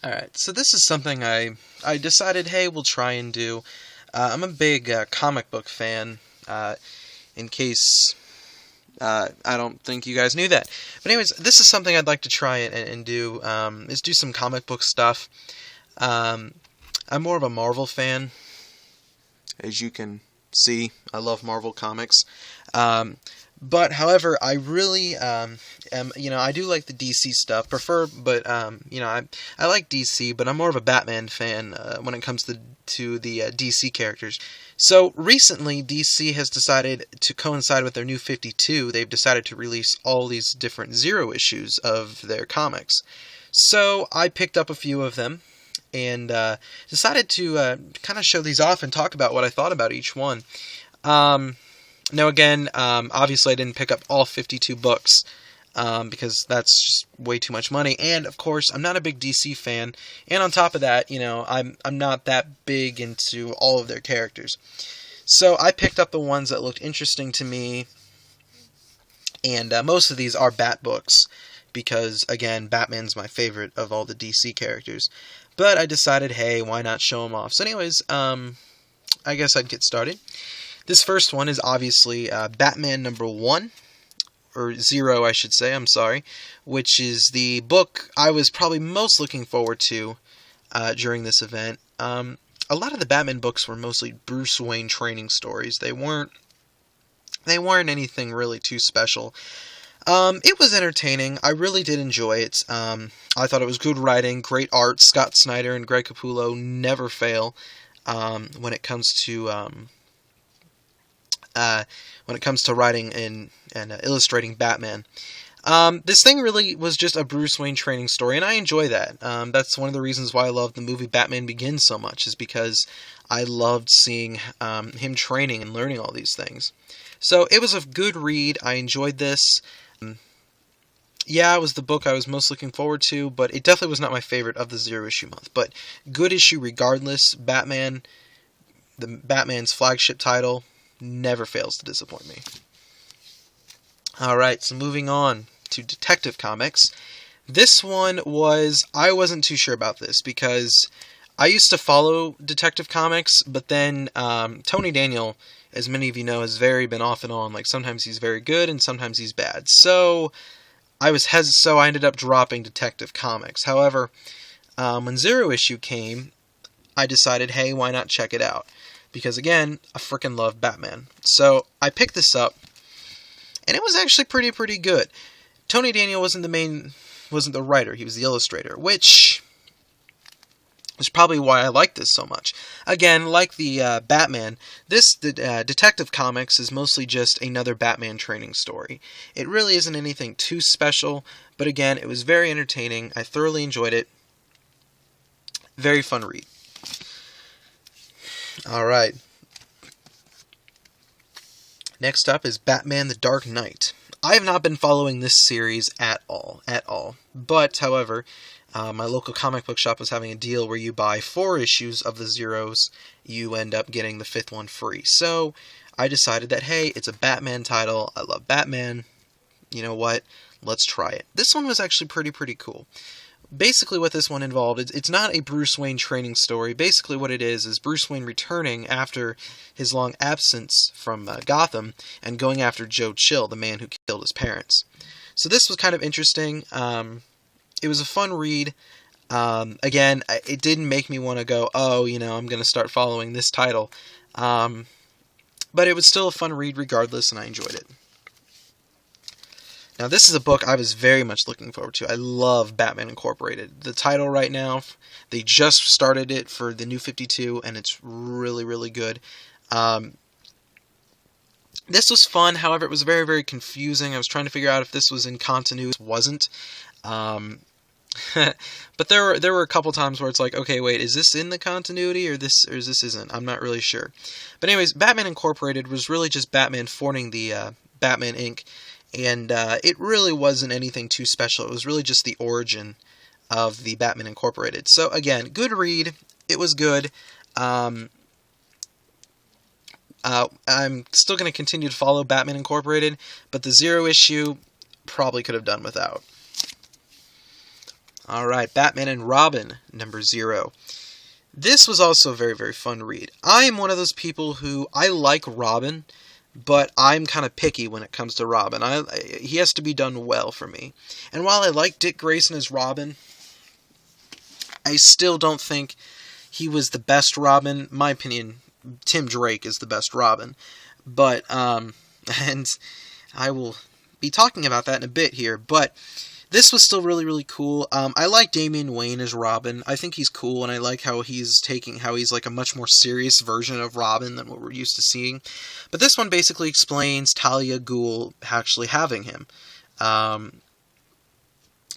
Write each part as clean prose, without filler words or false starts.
Alright, so this is something I decided, hey, we'll try and do. I'm a big comic book fan, in case I don't think you guys knew that. But anyways, this is something I'd like to try and do, is do some comic book stuff. Um, I'm more of a Marvel fan. As you can see, I love Marvel comics. Um, but however, I really am. I do like the DC stuff. I like DC, but I'm more of a Batman fan when it comes to the DC characters. So recently, DC has decided to coincide with their new 52. They've decided to release all these different Zero issues of their comics. So I picked up a few of them and decided to kind of show these off and talk about what I thought about each one. Um, Now, again, obviously I didn't pick up all 52 books because that's just way too much money. And, of course, I'm not a big DC fan. And on top of that, I'm not that big into all of their characters. So I picked up the ones that looked interesting to me. And most of these are Bat books because, again, Batman's my favorite of all the DC characters. But I decided, hey, why not show them off? So anyways, I guess I'd get started. This first one is obviously Batman #1, or Zero, I should say, I'm sorry, which is the book I was probably most looking forward to during this event. A lot of the Batman books were mostly Bruce Wayne training stories. They weren't anything really too special. It was entertaining. I really did enjoy it. I thought it was good writing, great art. Scott Snyder and Greg Capullo never fail when it comes to writing and illustrating Batman. This thing really was just a Bruce Wayne training story, and I enjoy that. That's one of the reasons why I love the movie Batman Begins so much, is because I loved seeing him training and learning all these things. So it was a good read. I enjoyed this. Yeah, it was the book I was most looking forward to, but it definitely was not my favorite of the Zero issue month. But good issue regardless. Batman's flagship title, never fails to disappoint me. Alright, so moving on to Detective Comics. I wasn't too sure about this because I used to follow Detective Comics, but then Tony Daniel, as many of you know, has been off and on. Like, sometimes he's very good and sometimes he's bad. So I ended up dropping Detective Comics. However, when Zero issue came, I decided, hey, why not check it out? Because, again, I freaking love Batman. So I picked this up, and it was actually pretty good. Tony Daniel wasn't the writer, he was the illustrator, which is probably why I like this so much. Again, like the Batman, Detective Comics is mostly just another Batman training story. It really isn't anything too special, but again, it was very entertaining. I thoroughly enjoyed it. Very fun read. Alright. Next up is Batman the Dark Knight. I have not been following this series at all. But, however, my local comic book shop was having a deal where you buy 4 issues of the Zeros, you end up getting the 5th one free. So, I decided that, hey, it's a Batman title, I love Batman, you know what, let's try it. This one was actually pretty cool. Basically what this one involved, it's not a Bruce Wayne training story. Basically what it is Bruce Wayne returning after his long absence from Gotham and going after Joe Chill, the man who killed his parents. So this was kind of interesting. It was a fun read. Again, it didn't make me want to go, I'm going to start following this title. But it was still a fun read regardless, and I enjoyed it. Now, this is a book I was very much looking forward to. I love Batman Incorporated. The title right now, they just started it for the New 52, and it's really good. This was fun, however, it was very confusing. I was trying to figure out if this was in continuity. It wasn't. But there were a couple times where it's like, okay, wait, is this in the continuity or this isn't? I'm not really sure. But anyways, Batman Incorporated was really just Batman forming the Batman Inc., and it really wasn't anything too special. It was really just the origin of the Batman Incorporated. So again, good read. It was good. I'm still going to continue to follow Batman Incorporated, but the Zero issue probably could have done without. Alright, Batman and Robin, number 0. This was also a very, very fun read. I am one of those people who, I like Robin, but I'm kind of picky when it comes to Robin. He has to be done well for me. And while I like Dick Grayson as Robin, I still don't think he was the best Robin. In my opinion, Tim Drake is the best Robin. But, and I will be talking about that in a bit here, but this was still really, really cool. I like Damian Wayne as Robin. I think he's cool, and I like how he's like a much more serious version of Robin than what we're used to seeing. But this one basically explains Talia Ghul actually having him.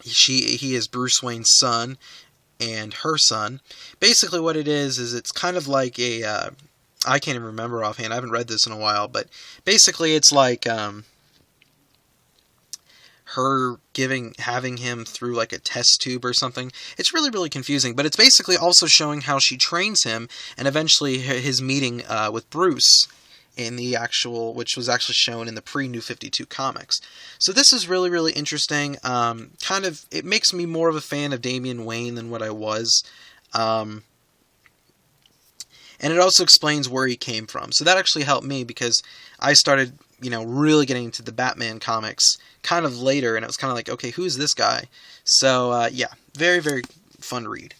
He is Bruce Wayne's son and her son. Basically what it is it's kind of like a, I can't even remember offhand, I haven't read this in a while, but basically it's like, her having him through like a test tube or something. It's really, really confusing, but it's basically also showing how she trains him, and eventually his meeting with Bruce in the which was actually shown in the pre-New 52 comics. So this is really, really interesting. It makes me more of a fan of Damian Wayne than what I was. And it also explains where he came from. So that actually helped me, because I started, really getting into the Batman comics kind of later, and it was kind of like, okay, who's this guy? So, yeah, very, very fun read.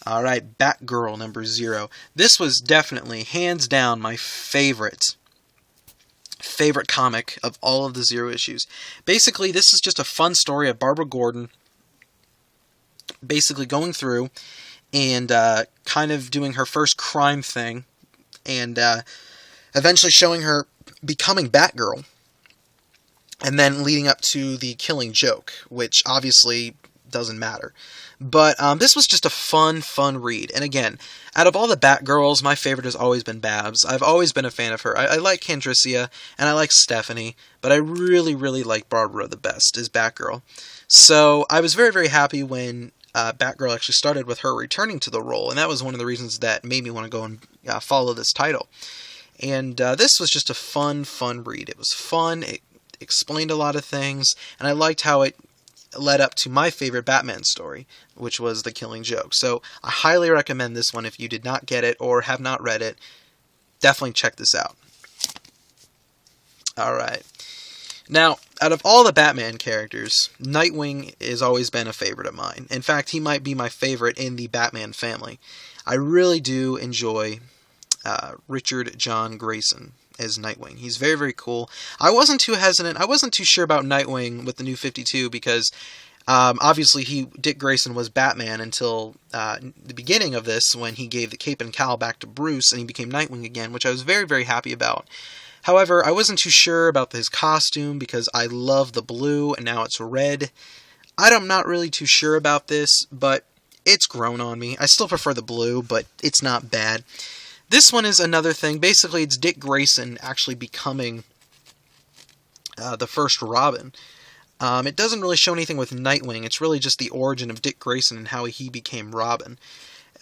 Alright, Batgirl, number 0. This was definitely, hands down, my favorite comic of all of the 0 issues. Basically, this is just a fun story of Barbara Gordon basically going through and kind of doing her first crime thing, and eventually showing her becoming Batgirl, and then leading up to the Killing Joke, which obviously doesn't matter. But this was just a fun read. And again, out of all the Batgirls, my favorite has always been Babs. I've always been a fan of her. I like Cantricia, and I like Stephanie, but I really, really like Barbara the best as Batgirl. So I was very, very happy when Batgirl actually started with her returning to the role, and that was one of the reasons that made me want to go and follow this title. And this was just a fun read. It was fun, it explained a lot of things, and I liked how it led up to my favorite Batman story, which was The Killing Joke. So I highly recommend this one if you did not get it or have not read it. Definitely check this out. Alright. Now, out of all the Batman characters, Nightwing has always been a favorite of mine. In fact, he might be my favorite in the Batman family. I really do enjoy Richard John Grayson as Nightwing. He's very, very cool. I wasn't too hesitant. I wasn't too sure about Nightwing with the New 52 because obviously Dick Grayson was Batman until the beginning of this, when he gave the cape and cowl back to Bruce and he became Nightwing again, which I was very, very happy about. However, I wasn't too sure about his costume because I love the blue and now it's red. I'm not really too sure about this, but it's grown on me. I still prefer the blue, but it's not bad. This one is another thing. Basically, it's Dick Grayson actually becoming the first Robin. It doesn't really show anything with Nightwing. It's really just the origin of Dick Grayson and how he became Robin.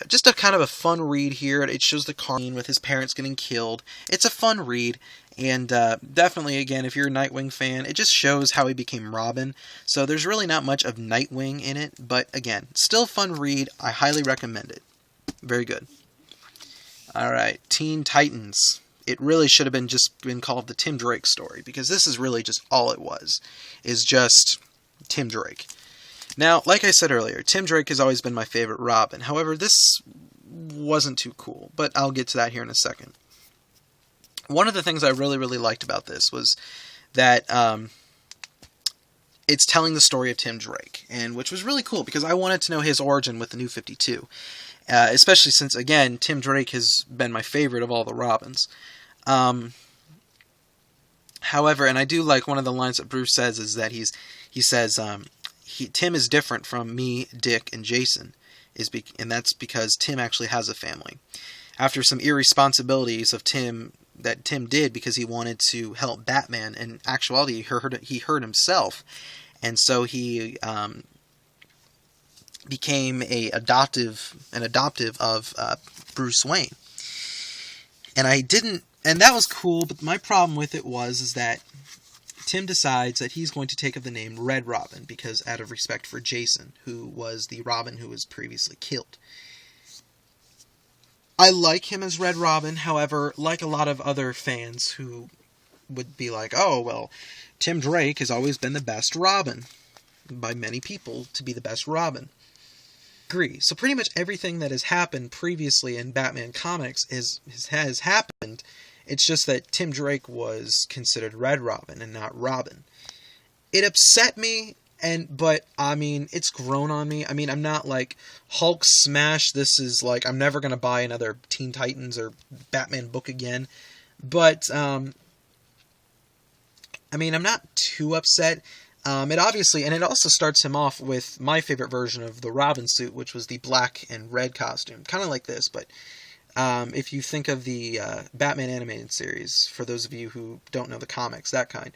Just a kind of a fun read here. It shows the car scene with his parents getting killed. It's a fun read, and definitely, again, if you're a Nightwing fan, it just shows how he became Robin. So there's really not much of Nightwing in it, but again, still a fun read. I highly recommend it. Very good. Alright, Teen Titans. It really should have just been called the Tim Drake story, because this is really just all it was, is just Tim Drake. Now, like I said earlier, Tim Drake has always been my favorite Robin. However, this wasn't too cool, but I'll get to that here in a second. One of the things I really, really liked about this was that it's telling the story of Tim Drake, and which was really cool, because I wanted to know his origin with the New 52. Especially since, again, Tim Drake has been my favorite of all the Robins. However, and I do like one of the lines that Bruce says is that he says, Tim is different from me, Dick, and Jason, and that's because Tim actually has a family. After some irresponsibilities of Tim that Tim did because he wanted to help Batman, in actuality he hurt himself, and so he became an adoptive of Bruce Wayne. And that was cool, but my problem with it is that Tim decides that he's going to take up the name Red Robin, because out of respect for Jason, who was the Robin who was previously killed. I like him as Red Robin, however, like a lot of other fans who would be like, oh, well, Tim Drake has always been the best Robin, by many people to be the best Robin. Agree. So pretty much everything that has happened previously in Batman comics has happened. It's just that Tim Drake was considered Red Robin and not Robin. It upset me, but I mean, it's grown on me. I mean, I'm not like Hulk smash. This is like, I'm never gonna buy another Teen Titans or Batman book again. But I mean, I'm not too upset. It obviously, and it also starts him off with my favorite version of the Robin suit, which was the black and red costume. Kind of like this, but if you think of the Batman animated series, for those of you who don't know the comics, that kind.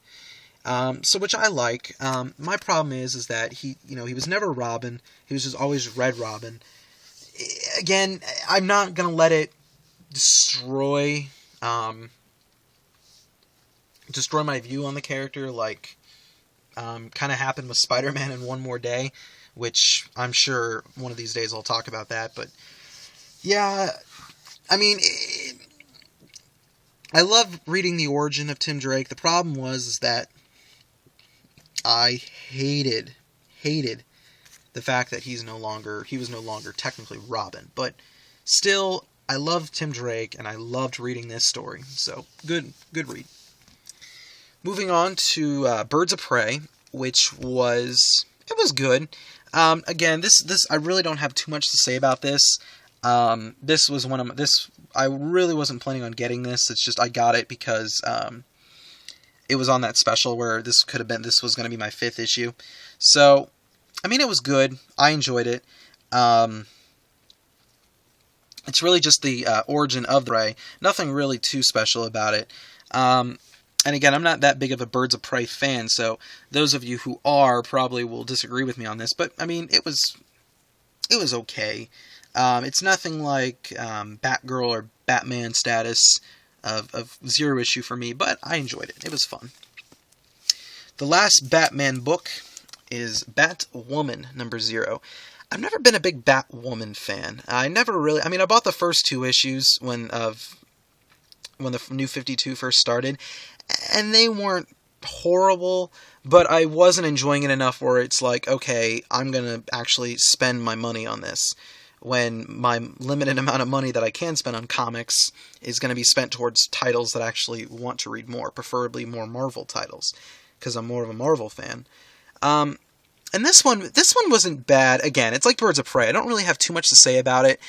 So which I like. My problem is that he was never Robin. He was just always Red Robin. Again, I'm not going to let it destroy my view on the character, like kind of happened with Spider-Man in One More Day, which I'm sure one of these days I'll talk about that. But yeah, I mean, I love reading the origin of Tim Drake. The problem was that I hated the fact that he was no longer technically Robin. But still, I loved Tim Drake, and I loved reading this story. So good read. Moving on to Birds of Prey, which was good. Again, this I really don't have too much to say about this. This was I really wasn't planning on getting this. It's just I got it because it was on that special where this was going to be my 5th issue. So, I mean, it was good. I enjoyed it. It's really just the origin of the Prey. Nothing really too special about it. And again, I'm not that big of a Birds of Prey fan, so those of you who are probably will disagree with me on this. But, I mean, it was okay. It's nothing like Batgirl or Batman status of 0 issue for me, but I enjoyed it. It was fun. The last Batman book is Batwoman number 0. I've never been a big Batwoman fan. I bought the first 2 issues when the New 52 first started, and they weren't horrible, but I wasn't enjoying it enough where it's like, okay, I'm going to actually spend my money on this, when my limited amount of money that I can spend on comics is going to be spent towards titles that I actually want to read more, preferably more Marvel titles, because I'm more of a Marvel fan. And this one wasn't bad. Again, it's like Birds of Prey. I don't really have too much to say about it.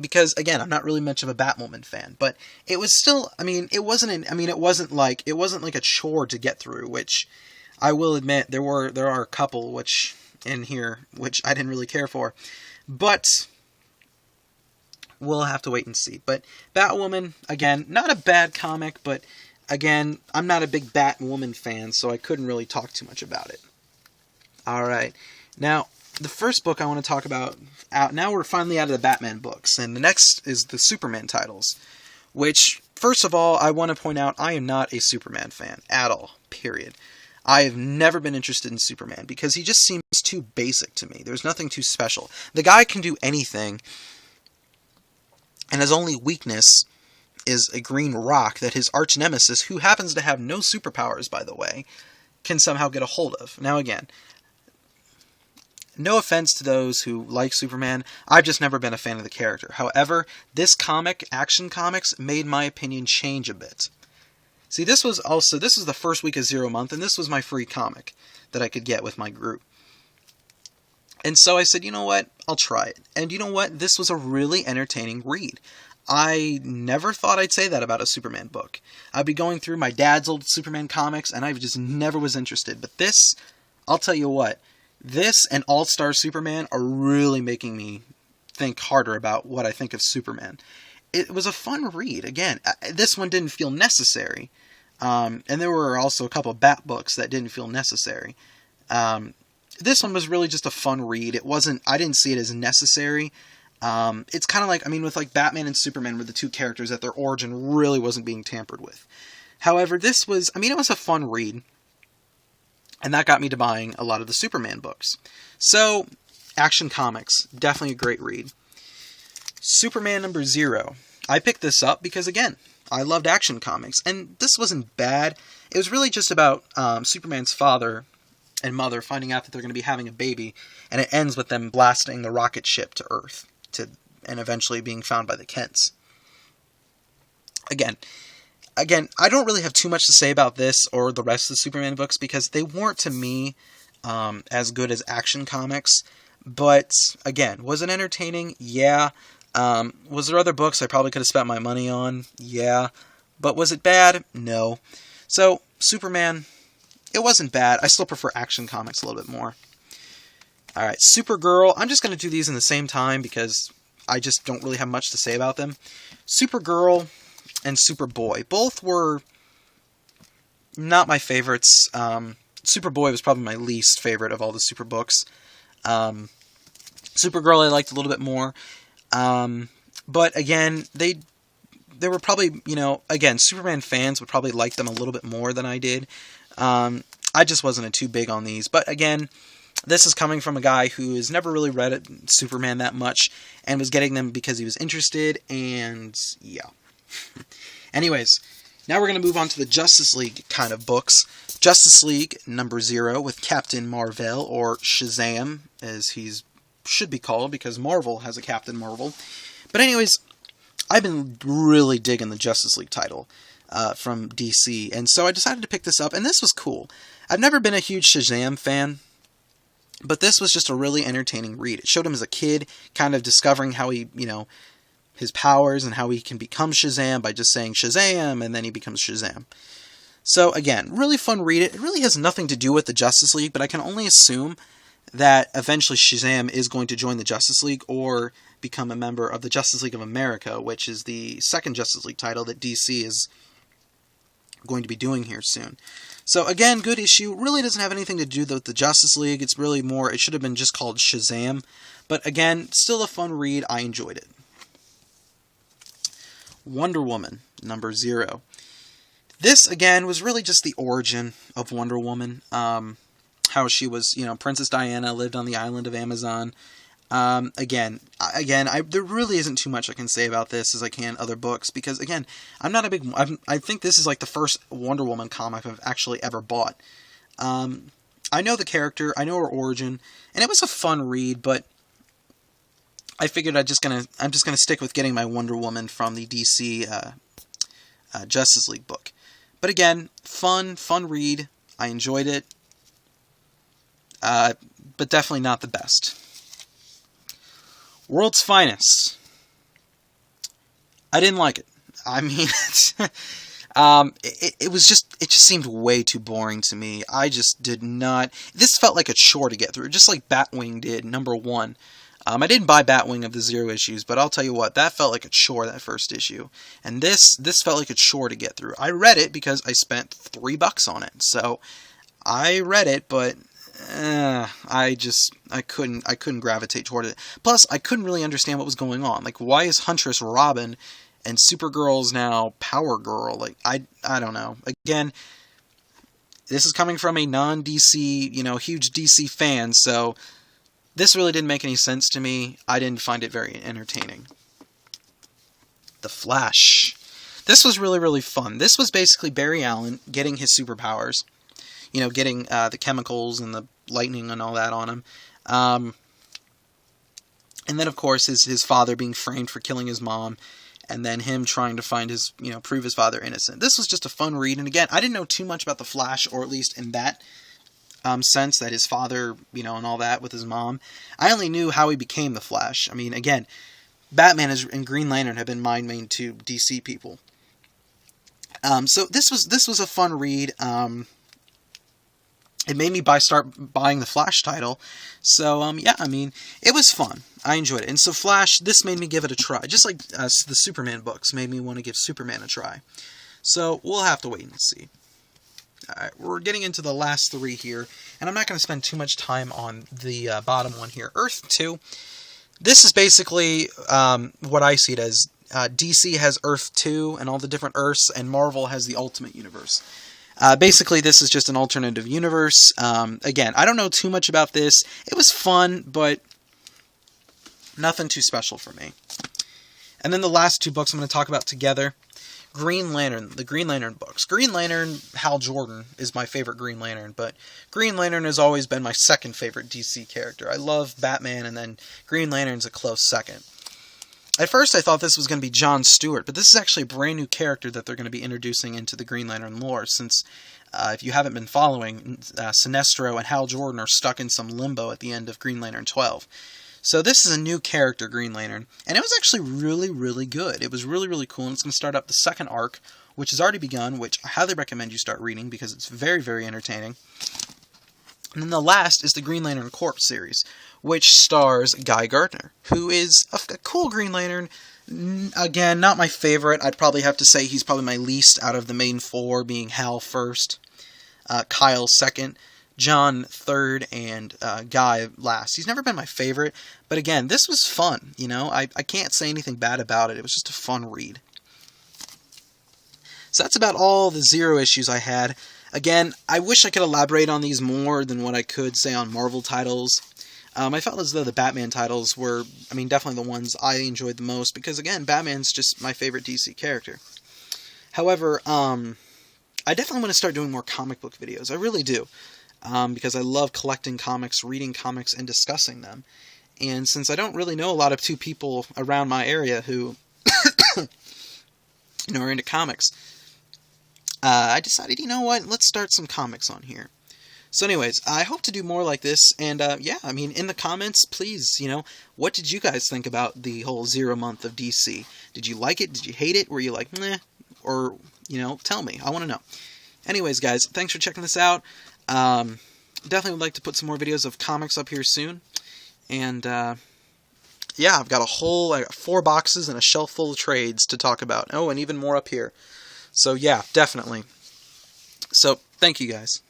Because, again, I'm not really much of a Batwoman fan, but it was still, it wasn't like a chore to get through, which I will admit there are a couple in here which I didn't really care for, but we'll have to wait and see. But Batwoman, again, not a bad comic, but again, I'm not a big Batwoman fan, so I couldn't really talk too much about it. Alright, now, the first book I want to talk about, now we're finally out of the Batman books, and the next is the Superman titles, which, first of all, I want to point out, I am not a Superman fan at all, period. I have never been interested in Superman, because he just seems too basic to me. There's nothing too special. The guy can do anything, and his only weakness is a green rock that his arch nemesis, who happens to have no superpowers, by the way, can somehow get a hold of. Now again, no offense to those who like Superman, I've just never been a fan of the character. However, this comic, Action Comics, made my opinion change a bit. See, this was the first week of 0 month, and this was my free comic that I could get with my group. And so I said, you know what, I'll try it. And you know what, this was a really entertaining read. I never thought I'd say that about a Superman book. I'd be going through my dad's old Superman comics, and I just never was interested. But this, I'll tell you what, this and All-Star Superman are really making me think harder about what I think of Superman. It was a fun read. Again, this one didn't feel necessary. And there were also a couple of Bat books that didn't feel necessary. This one was really just a fun read. I didn't see it as necessary. It's kind of like, with like Batman and Superman were the two characters that their origin really wasn't being tampered with. However, this was, I mean, it was a fun read, and that got me to buying a lot of the Superman books. So, Action Comics, definitely a great read. Superman number 0. I picked this up because, again, I loved Action Comics, and this wasn't bad. It was really just about Superman's father and mother finding out that they're going to be having a baby, and it ends with them blasting the rocket ship to Earth, and eventually being found by the Kents. Again, I don't really have too much to say about this or the rest of the Superman books because they weren't, to me, as good as Action Comics. But, again, was it entertaining? Yeah. Was there other books I probably could have spent my money on? Yeah. But was it bad? No. So, Superman, it wasn't bad. I still prefer Action Comics a little bit more. Alright, Supergirl. I'm just going to do these in the same time because I just don't really have much to say about them. Supergirl and Superboy. Both were not my favorites. Superboy was probably my least favorite of all the Super books. Supergirl I liked a little bit more. But again, they were probably, again, Superman fans would probably like them a little bit more than I did. I just wasn't too big on these. But again, this is coming from a guy who has never really read Superman that much and was getting them because he was interested, and yeah. Anyways, now we're going to move on to the Justice League kind of books. Justice League number 0 with Captain Marvel, or Shazam, as he's should be called, because Marvel has a Captain Marvel. But anyways, I've been really digging the Justice League title from DC, and so I decided to pick this up, and this was cool. I've never been a huge Shazam fan, but this was just a really entertaining read. It showed him as a kid, kind of discovering how he, his powers and how he can become Shazam by just saying Shazam, and then he becomes Shazam. So again, really fun read. It really has nothing to do with the Justice League, but I can only assume that eventually Shazam is going to join the Justice League or become a member of the Justice League of America, which is the second Justice League title that DC is going to be doing here soon. So again, good issue. Really doesn't have anything to do with the Justice League. It's really more, it should have been just called Shazam. But again, still a fun read. I enjoyed it. Wonder Woman, number 0. This, again, was really just the origin of Wonder Woman. How she was, Princess Diana, lived on the island of Amazon. There really isn't too much I can say about this as I can other books, because, again, I think this is like the first Wonder Woman comic I've actually ever bought. I know the character, I know her origin, and it was a fun read, but I figured I'm just gonna stick with getting my Wonder Woman from the DC Justice League book. But again, fun read. I enjoyed it. But definitely not the best. World's Finest. I didn't like it. I mean, it just seemed way too boring to me. I just did not. This felt like a chore to get through, just like Batwing did, number 1. I didn't buy Batwing of the 0 issues, but I'll tell you what, that felt like a chore, that first issue. And this felt like a chore to get through. I read it because I spent $3 on it. So I read it, but I couldn't gravitate toward it. Plus, I couldn't really understand what was going on. Like, why is Huntress Robin and Supergirl's now Power Girl? Like, I don't know. Again, this is coming from a non-DC, huge DC fan, so this really didn't make any sense to me. I didn't find it very entertaining. The Flash. This was really, really fun. This was basically Barry Allen getting his superpowers. Getting the chemicals and the lightning and all that on him. And then, of course, his father being framed for killing his mom. And then him trying to find his, prove his father innocent. This was just a fun read. And again, I didn't know too much about the Flash, or at least in that sense that his father, and all that with his mom. I only knew how he became the Flash. I mean, again, Batman and Green Lantern have been mind-made to DC people. So this was a fun read. It made me start buying the Flash title. So, yeah, I mean, it was fun. I enjoyed it. And so Flash, this made me give it a try. Just like the Superman books made me want to give Superman a try. So, we'll have to wait and see. Alright, we're getting into the last 3 here. And I'm not going to spend too much time on the bottom one here. Earth 2. This is basically what I see it as DC has Earth 2 and all the different Earths, and Marvel has the Ultimate Universe. Basically, this is just an alternative universe. Again, I don't know too much about this. It was fun, but nothing too special for me. And then the last two books I'm going to talk about together. Green Lantern, the Green Lantern books. Green Lantern, Hal Jordan, is my favorite Green Lantern, but Green Lantern has always been my second favorite DC character. I love Batman, and then Green Lantern's a close second. At first, I thought this was going to be John Stewart, but this is actually a brand new character that they're going to be introducing into the Green Lantern lore, since, if you haven't been following, Sinestro and Hal Jordan are stuck in some limbo at the end of Green Lantern 12. So this is a new character, Green Lantern, and it was actually really, really good. It was really, really cool, and it's going to start up the second arc, which has already begun, which I highly recommend you start reading, because it's very, very entertaining. And then the last is the Green Lantern Corps series, which stars Guy Gardner, who is a cool Green Lantern. Again, not my favorite. I'd probably have to say he's probably my least out of the main four, being Hal first, Kyle second, John third, and Guy last. He's never been my favorite, but again, this was fun, you know? I can't say anything bad about it. It was just a fun read. So that's about all the Zero issues I had. Again, I wish I could elaborate on these more than what I could say on Marvel titles. I felt as though the Batman titles were, definitely the ones I enjoyed the most, because again, Batman's just my favorite DC character. However, I definitely want to start doing more comic book videos. I really do. Because I love collecting comics, reading comics, and discussing them. And since I don't really know a lot of two people around my area who are into comics, I decided, you know what, let's start some comics on here. So anyways, I hope to do more like this, and in the comments, please, what did you guys think about the whole 0 month of DC? Did you like it? Did you hate it? Were you like, meh? Or, tell me. I want to know. Anyways, guys, thanks for checking this out. Definitely would like to put some more videos of comics up here soon. And, I've got 4 boxes and a shelf full of trades to talk about. Oh, and even more up here. So, yeah, definitely. So, thank you, guys.